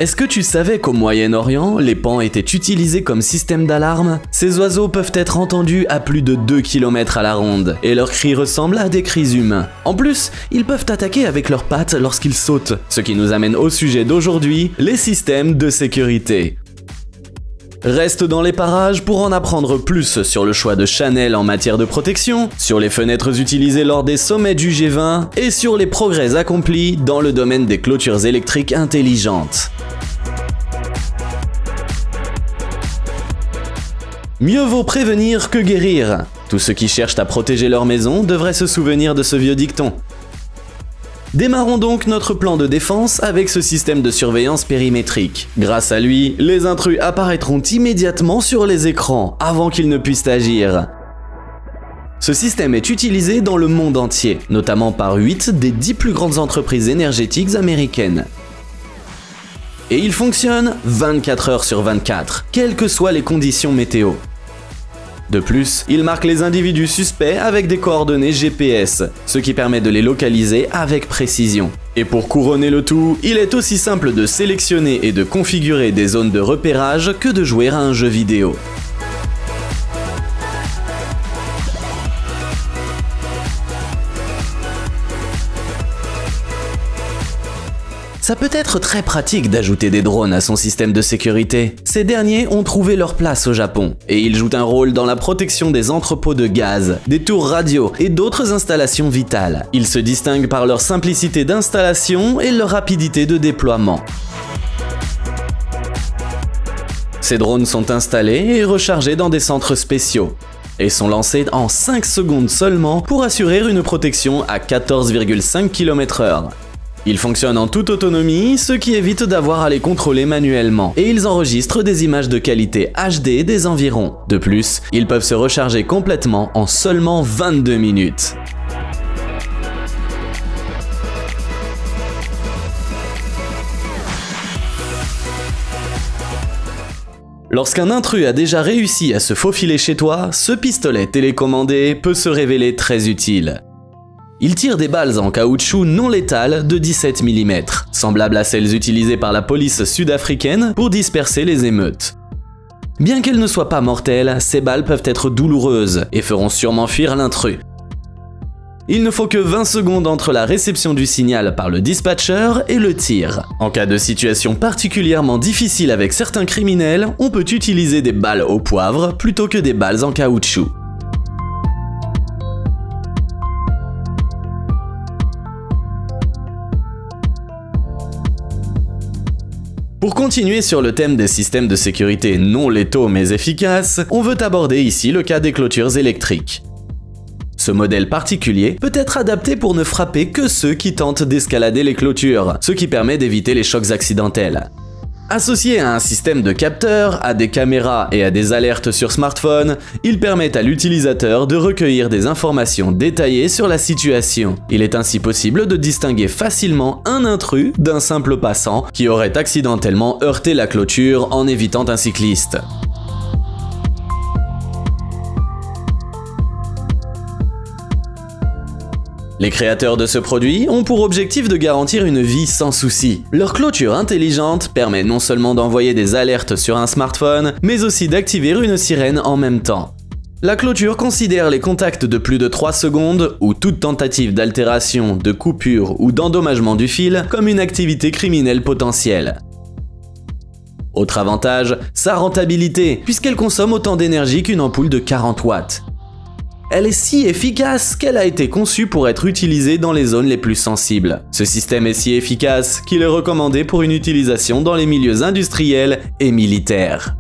Est-ce que tu savais qu'au Moyen-Orient, les paons étaient utilisés comme système d'alarme? Ces oiseaux peuvent être entendus à plus de 2 km à la ronde, et leurs cris ressemblent à des cris humains. En plus, ils peuvent attaquer avec leurs pattes lorsqu'ils sautent, ce qui nous amène au sujet d'aujourd'hui, les systèmes de sécurité. Reste dans les parages pour en apprendre plus sur le choix de Chanel en matière de protection, sur les fenêtres utilisées lors des sommets du G20 et sur les progrès accomplis dans le domaine des clôtures électriques intelligentes. Mieux vaut prévenir que guérir. Tous ceux qui cherchent à protéger leur maison devraient se souvenir de ce vieux dicton. Démarrons donc notre plan de défense avec ce système de surveillance périmétrique. Grâce à lui, les intrus apparaîtront immédiatement sur les écrans avant qu'ils ne puissent agir. Ce système est utilisé dans le monde entier, notamment par 8 des 10 plus grandes entreprises énergétiques américaines. Et il fonctionne 24 heures sur 24, quelles que soient les conditions météo. De plus, il marque les individus suspects avec des coordonnées GPS, ce qui permet de les localiser avec précision. Et pour couronner le tout, il est aussi simple de sélectionner et de configurer des zones de repérage que de jouer à un jeu vidéo. Ça peut être très pratique d'ajouter des drones à son système de sécurité. Ces derniers ont trouvé leur place au Japon, et ils jouent un rôle dans la protection des entrepôts de gaz, des tours radio et d'autres installations vitales. Ils se distinguent par leur simplicité d'installation et leur rapidité de déploiement. Ces drones sont installés et rechargés dans des centres spéciaux, et sont lancés en 5 secondes seulement pour assurer une protection à 14,5 km/h. Ils fonctionnent en toute autonomie, ce qui évite d'avoir à les contrôler manuellement, et ils enregistrent des images de qualité HD des environs. De plus, ils peuvent se recharger complètement en seulement 22 minutes. Lorsqu'un intrus a déjà réussi à se faufiler chez toi, ce pistolet télécommandé peut se révéler très utile. Il tire des balles en caoutchouc non létales de 17 mm, semblables à celles utilisées par la police sud-africaine pour disperser les émeutes. Bien qu'elles ne soient pas mortelles, ces balles peuvent être douloureuses et feront sûrement fuir l'intrus. Il ne faut que 20 secondes entre la réception du signal par le dispatcher et le tir. En cas de situation particulièrement difficile avec certains criminels, on peut utiliser des balles au poivre plutôt que des balles en caoutchouc. Pour continuer sur le thème des systèmes de sécurité non létaux mais efficaces, on veut aborder ici le cas des clôtures électriques. Ce modèle particulier peut être adapté pour ne frapper que ceux qui tentent d'escalader les clôtures, ce qui permet d'éviter les chocs accidentels. Associé à un système de capteurs, à des caméras et à des alertes sur smartphone, il permet à l'utilisateur de recueillir des informations détaillées sur la situation. Il est ainsi possible de distinguer facilement un intrus d'un simple passant qui aurait accidentellement heurté la clôture en évitant un cycliste. Les créateurs de ce produit ont pour objectif de garantir une vie sans souci. Leur clôture intelligente permet non seulement d'envoyer des alertes sur un smartphone, mais aussi d'activer une sirène en même temps. La clôture considère les contacts de plus de 3 secondes ou toute tentative d'altération, de coupure ou d'endommagement du fil comme une activité criminelle potentielle. Autre avantage, sa rentabilité, puisqu'elle consomme autant d'énergie qu'une ampoule de 40 watts. Elle est si efficace qu'elle a été conçue pour être utilisée dans les zones les plus sensibles. Ce système est si efficace qu'il est recommandé pour une utilisation dans les milieux industriels et militaires.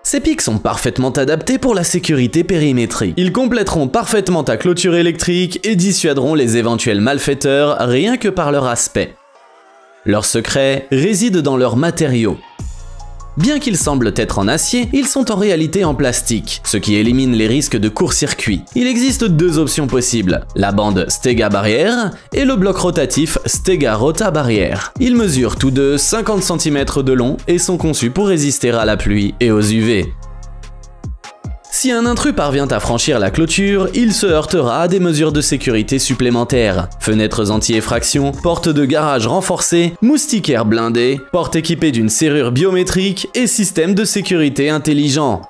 Ces pics sont parfaitement adaptés pour la sécurité périmétrique. Ils compléteront parfaitement ta clôture électrique et dissuaderont les éventuels malfaiteurs rien que par leur aspect. Leur secret réside dans leurs matériaux. Bien qu'ils semblent être en acier, ils sont en réalité en plastique, ce qui élimine les risques de court-circuit. Il existe 2 options possibles, la bande Stega Barrière et le bloc rotatif Stega Rota Barrière. Ils mesurent tous deux 50 cm de long et sont conçus pour résister à la pluie et aux UV. Si un intrus parvient à franchir la clôture, il se heurtera à des mesures de sécurité supplémentaires. Fenêtres anti-effraction, portes de garage renforcées, moustiquaires blindés, portes équipées d'une serrure biométrique et système de sécurité intelligent.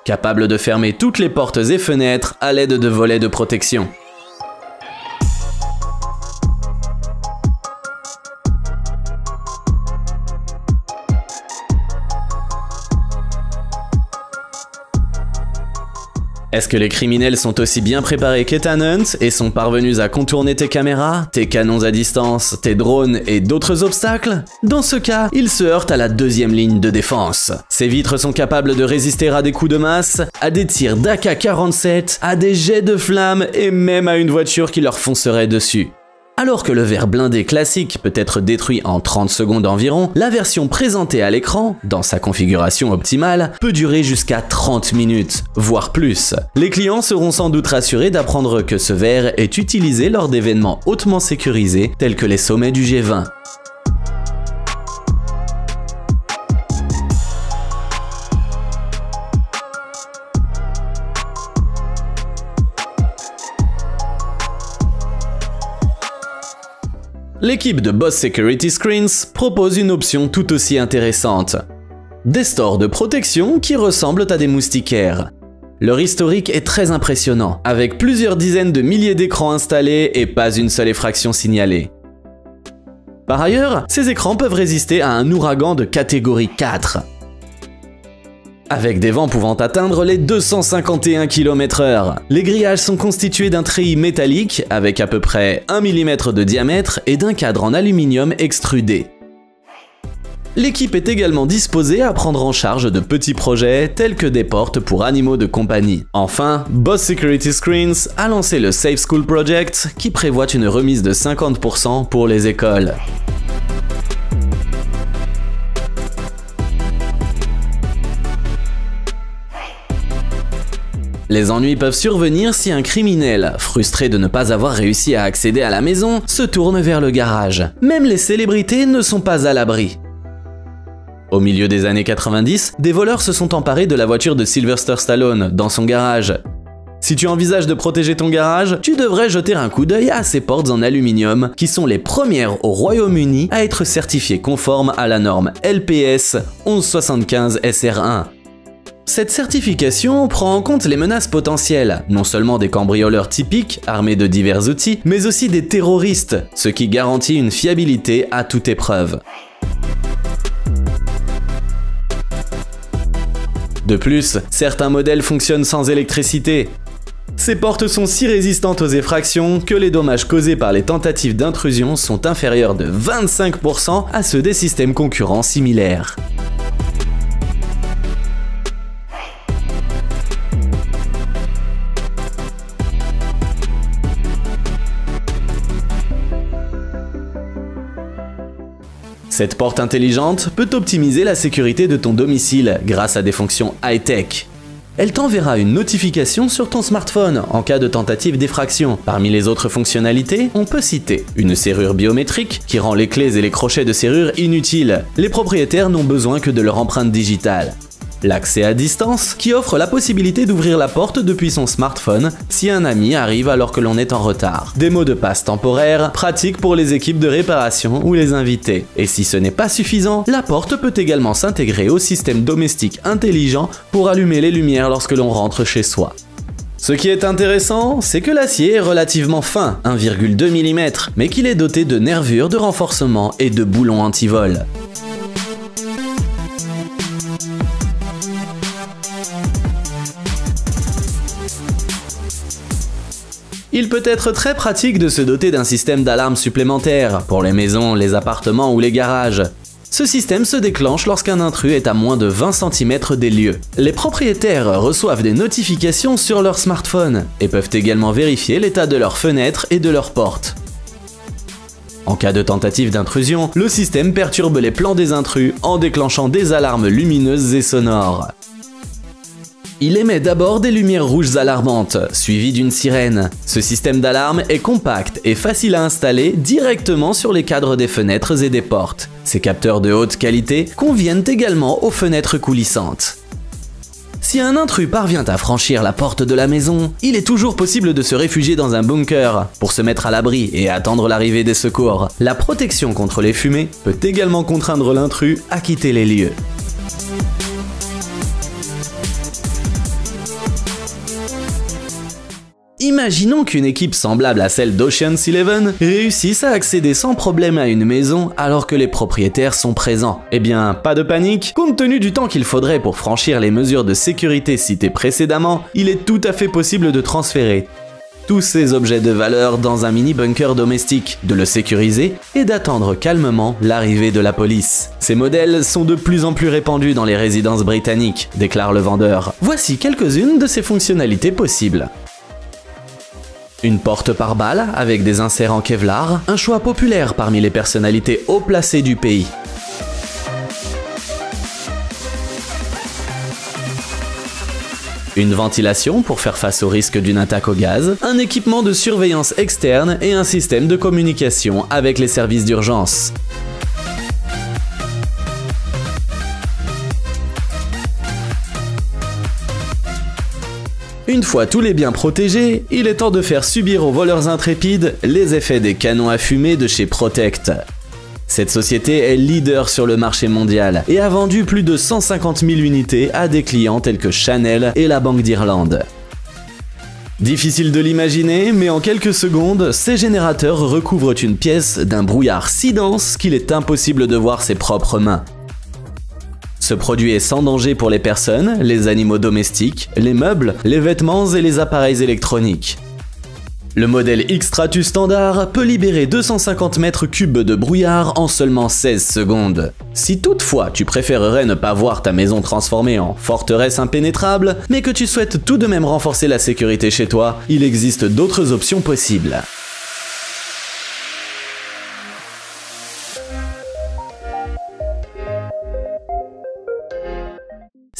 Capable de fermer toutes les portes et fenêtres à l'aide de volets de protection. Est-ce que les criminels sont aussi bien préparés qu'Ethan Hunt et sont parvenus à contourner tes caméras, tes canons à distance, tes drones et d'autres obstacles? Dans ce cas, ils se heurtent à la deuxième ligne de défense. Ces vitres sont capables de résister à des coups de masse, à des tirs d'AK-47, à des jets de flammes et même à une voiture qui leur foncerait dessus. Alors que le verre blindé classique peut être détruit en 30 secondes environ, la version présentée à l'écran, dans sa configuration optimale, peut durer jusqu'à 30 minutes, voire plus. Les clients seront sans doute rassurés d'apprendre que ce verre est utilisé lors d'événements hautement sécurisés tels que les sommets du G20. L'équipe de Boss Security Screens propose une option tout aussi intéressante. Des stores de protection qui ressemblent à des moustiquaires. Leur historique est très impressionnant, avec plusieurs dizaines de milliers d'écrans installés et pas une seule effraction signalée. Par ailleurs, ces écrans peuvent résister à un ouragan de catégorie 4. Avec des vents pouvant atteindre les 251 km/h. Les grillages sont constitués d'un treillis métallique avec à peu près 1 mm de diamètre et d'un cadre en aluminium extrudé. L'équipe est également disposée à prendre en charge de petits projets tels que des portes pour animaux de compagnie. Enfin, Boss Security Screens a lancé le Safe School Project qui prévoit une remise de 50% pour les écoles. Les ennuis peuvent survenir si un criminel, frustré de ne pas avoir réussi à accéder à la maison, se tourne vers le garage. Même les célébrités ne sont pas à l'abri. Au milieu des années 90, des voleurs se sont emparés de la voiture de Sylvester Stallone dans son garage. Si tu envisages de protéger ton garage, tu devrais jeter un coup d'œil à ces portes en aluminium qui sont les premières au Royaume-Uni à être certifiées conformes à la norme LPS 1175 SR1. Cette certification prend en compte les menaces potentielles, non seulement des cambrioleurs typiques, armés de divers outils, mais aussi des terroristes, ce qui garantit une fiabilité à toute épreuve. De plus, certains modèles fonctionnent sans électricité. Ces portes sont si résistantes aux effractions que les dommages causés par les tentatives d'intrusion sont inférieurs de 25% à ceux des systèmes concurrents similaires. Cette porte intelligente peut optimiser la sécurité de ton domicile grâce à des fonctions high-tech. Elle t'enverra une notification sur ton smartphone en cas de tentative d'effraction. Parmi les autres fonctionnalités, on peut citer une serrure biométrique qui rend les clés et les crochets de serrure inutiles. Les propriétaires n'ont besoin que de leur empreinte digitale. L'accès à distance, qui offre la possibilité d'ouvrir la porte depuis son smartphone si un ami arrive alors que l'on est en retard. Des mots de passe temporaires, pratiques pour les équipes de réparation ou les invités. Et si ce n'est pas suffisant, la porte peut également s'intégrer au système domestique intelligent pour allumer les lumières lorsque l'on rentre chez soi. Ce qui est intéressant, c'est que l'acier est relativement fin, 1,2 mm, mais qu'il est doté de nervures de renforcement et de boulons anti-vol. Il peut être très pratique de se doter d'un système d'alarme supplémentaire pour les maisons, les appartements ou les garages. Ce système se déclenche lorsqu'un intrus est à moins de 20 cm des lieux. Les propriétaires reçoivent des notifications sur leur smartphone et peuvent également vérifier l'état de leurs fenêtres et de leurs portes. En cas de tentative d'intrusion, le système perturbe les plans des intrus en déclenchant des alarmes lumineuses et sonores. Il émet d'abord des lumières rouges alarmantes, suivies d'une sirène. Ce système d'alarme est compact et facile à installer directement sur les cadres des fenêtres et des portes. Ces capteurs de haute qualité conviennent également aux fenêtres coulissantes. Si un intrus parvient à franchir la porte de la maison, il est toujours possible de se réfugier dans un bunker pour se mettre à l'abri et attendre l'arrivée des secours. La protection contre les fumées peut également contraindre l'intrus à quitter les lieux. Imaginons qu'une équipe semblable à celle d'Ocean's 11 réussisse à accéder sans problème à une maison alors que les propriétaires sont présents. Eh bien, pas de panique, compte tenu du temps qu'il faudrait pour franchir les mesures de sécurité citées précédemment, il est tout à fait possible de transférer tous ces objets de valeur dans un mini-bunker domestique, de le sécuriser et d'attendre calmement l'arrivée de la police. Ces modèles sont de plus en plus répandus dans les résidences britanniques, déclare le vendeur. Voici quelques-unes de ces fonctionnalités possibles. Une porte par balle avec des inserts en Kevlar, un choix populaire parmi les personnalités haut placées du pays. Une ventilation pour faire face au risque d'une attaque au gaz, un équipement de surveillance externe et un système de communication avec les services d'urgence. Une fois tous les biens protégés, il est temps de faire subir aux voleurs intrépides les effets des canons à fumée de chez Protect. Cette société est leader sur le marché mondial et a vendu plus de 150 000 unités à des clients tels que Chanel et la Banque d'Irlande. Difficile de l'imaginer, mais en quelques secondes, ces générateurs recouvrent une pièce d'un brouillard si dense qu'il est impossible de voir ses propres mains. Ce produit est sans danger pour les personnes, les animaux domestiques, les meubles, les vêtements et les appareils électroniques. Le modèle X-Stratus standard peut libérer 250 mètres cubes de brouillard en seulement 16 secondes. Si toutefois tu préférerais ne pas voir ta maison transformée en forteresse impénétrable, mais que tu souhaites tout de même renforcer la sécurité chez toi, il existe d'autres options possibles.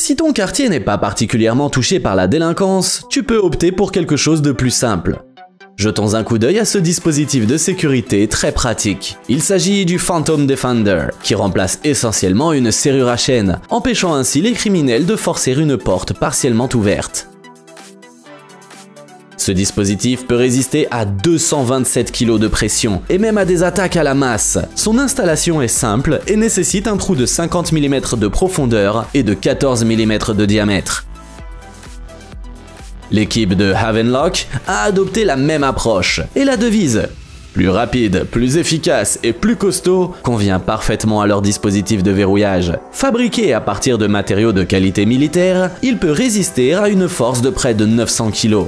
Si ton quartier n'est pas particulièrement touché par la délinquance, tu peux opter pour quelque chose de plus simple. Jetons un coup d'œil à ce dispositif de sécurité très pratique. Il s'agit du Phantom Defender, qui remplace essentiellement une serrure à chaîne, empêchant ainsi les criminels de forcer une porte partiellement ouverte. Ce dispositif peut résister à 227 kg de pression et même à des attaques à la masse. Son installation est simple et nécessite un trou de 50 mm de profondeur et de 14 mm de diamètre. L'équipe de Havenlock a adopté la même approche et la devise « Plus rapide, plus efficace et plus costaud » convient parfaitement à leur dispositif de verrouillage. Fabriqué à partir de matériaux de qualité militaire, il peut résister à une force de près de 900 kg.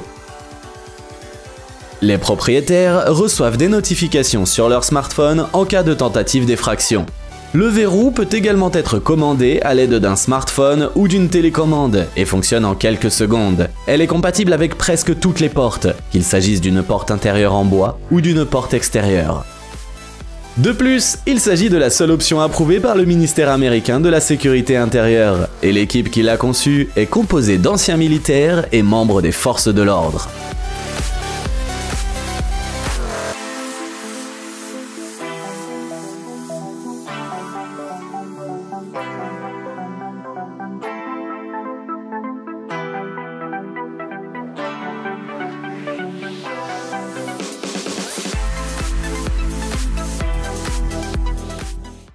Les propriétaires reçoivent des notifications sur leur smartphone en cas de tentative d'effraction. Le verrou peut également être commandé à l'aide d'un smartphone ou d'une télécommande et fonctionne en quelques secondes. Elle est compatible avec presque toutes les portes, qu'il s'agisse d'une porte intérieure en bois ou d'une porte extérieure. De plus, il s'agit de la seule option approuvée par le ministère américain de la Sécurité intérieure, et l'équipe qui l'a conçue est composée d'anciens militaires et membres des forces de l'ordre.